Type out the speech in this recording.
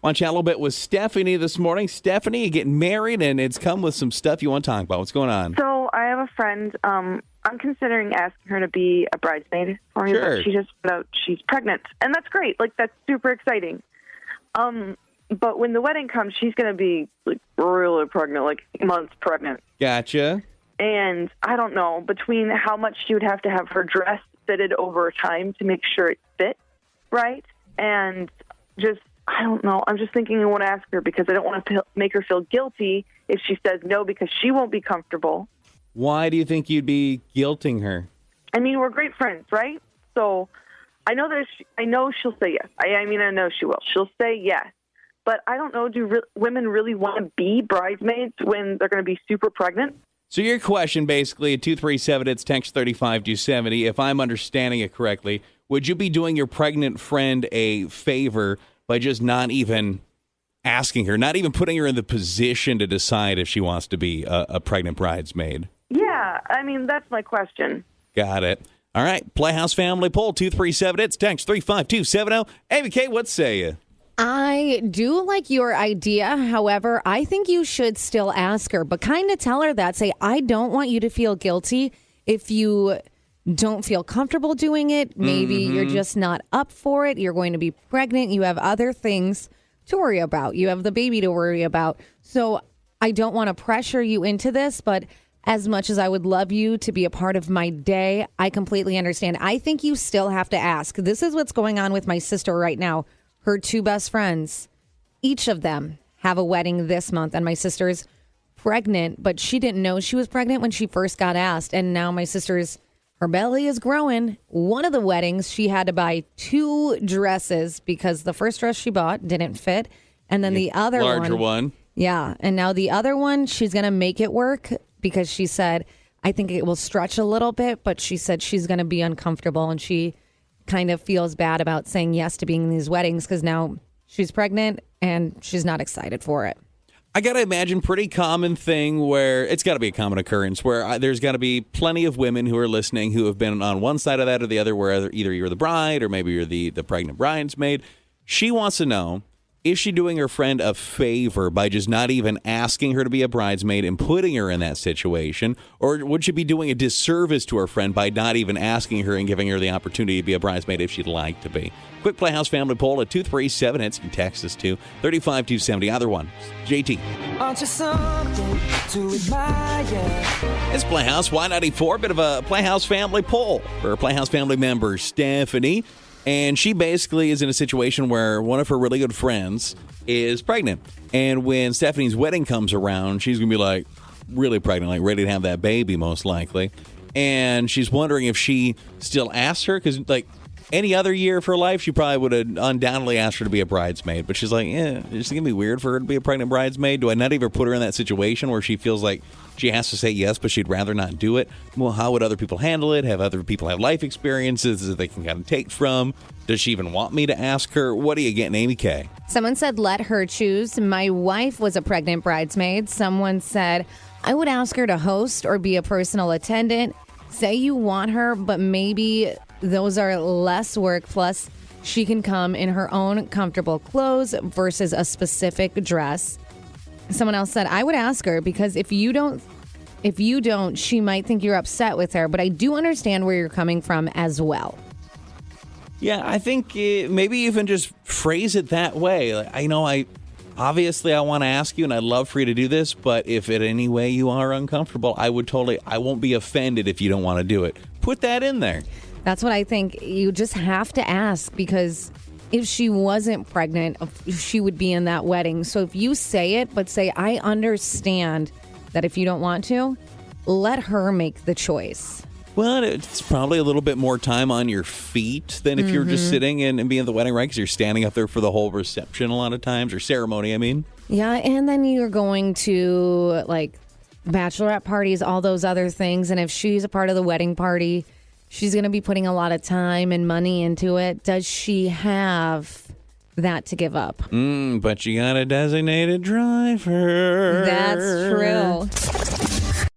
Want to chat a little bit with Stephanie this morning. Stephanie, you're getting married, and it's come with some stuff you want to talk about. What's going on? So I have a friend. I'm considering asking her to be a bridesmaid for me, Sure. but she just found out she's pregnant, and that's great. Like, that's super exciting. But when the wedding comes, she's going to be like really pregnant, like months pregnant. Gotcha. And I don't know, between how much she would have to have her dress fitted over time to make sure it fit right, and just, I don't know. I'm just thinking I want to ask her because I don't want to make her feel guilty if she says no because she won't be comfortable. Why do you think you'd be guilting her? I mean, we're great friends, right? So I know I know she'll say yes. I know she will. She'll say yes. But I don't know, do women really want to be bridesmaids when they're going to be super pregnant? So your question, basically, at 237, it's text 35270. If I'm understanding it correctly, would you be doing your pregnant friend a favor by just not even asking her, not even putting her in the position to decide if she wants to be a pregnant bridesmaid? Yeah, I mean, that's my question. Got it. All right, Playhouse Family Poll, 237, it's text 35270. ABK, what say you? I do like your idea. However, I think you should still ask her, but kind of tell her that. Say, I don't want you to feel guilty if you don't feel comfortable doing it. Maybe you're just not up for it. You're going to be pregnant. You have other things to worry about. You have the baby to worry about. So I don't want to pressure you into this, but as much as I would love you to be a part of my day, I completely understand. I think you still have to ask. This is what's going on with my sister right now. Her two best friends, each of them have a wedding this month, and my sister's pregnant, but she didn't know she was pregnant when she first got asked, and now my sister's, her belly is growing. One of the weddings, she had to buy 2 dresses because the first dress she bought didn't fit, and then the other Larger one. Yeah, and now the other one, she's going to make it work because she said, I think it will stretch a little bit, but she said she's going to be uncomfortable, and she kind of feels bad about saying yes to being in these weddings because now she's pregnant and she's not excited for it. I got to imagine pretty common thing where it's got to be a common occurrence where there's got to be plenty of women who are listening who have been on one side of that or the other where either you're the bride or maybe you're the pregnant bridesmaid. She wants to know, is she doing her friend a favor by just not even asking her to be a bridesmaid and putting her in that situation? Or would she be doing a disservice to her friend by not even asking her and giving her the opportunity to be a bridesmaid if she'd like to be? Quick Playhouse Family Poll at 237. You can text us to 35270. Either one. JT. Aren't you something to admire? It's Playhouse Y94. Bit of a Playhouse Family Poll for Playhouse family member Stephanie. And she basically is in a situation where one of her really good friends is pregnant. And when Stephanie's wedding comes around, she's going to be like really pregnant, like ready to have that baby most likely. And she's wondering if she still asks her because like any other year of her life, she probably would have undoubtedly asked her to be a bridesmaid. But she's like, yeah, it's going to be weird for her to be a pregnant bridesmaid. Do I not even put her in that situation where she feels like she has to say yes, but she'd rather not do it? Well, how would other people handle it? Have other people have life experiences that they can kind of take from? Does she even want me to ask her? What are you getting, Amy K? Someone said, let her choose. My wife was a pregnant bridesmaid. Someone said, I would ask her to host or be a personal attendant. Say you want her, but maybe those are less work. Plus, she can come in her own comfortable clothes versus a specific dress. Someone else said, I would ask her because if you don't, she might think you're upset with her. But I do understand where you're coming from as well. Yeah, I think maybe even just phrase it that way. Like, I obviously I want to ask you and I'd love for you to do this, but if in any way you are uncomfortable, I won't be offended if you don't want to do it. Put that in there. That's what I think. You just have to ask because if she wasn't pregnant, she would be in that wedding. So if you say it, but say, I understand that if you don't want to, let her make the choice. Well, it's probably a little bit more time on your feet than if you're just sitting and being at the wedding, right? Because you're standing up there for the whole reception a lot of times, or ceremony, I mean. Yeah, and then you're going to, like, bachelorette parties, all those other things. And if she's a part of the wedding party, she's going to be putting a lot of time and money into it. Does she have that to give up? But you got a designated driver. That's true.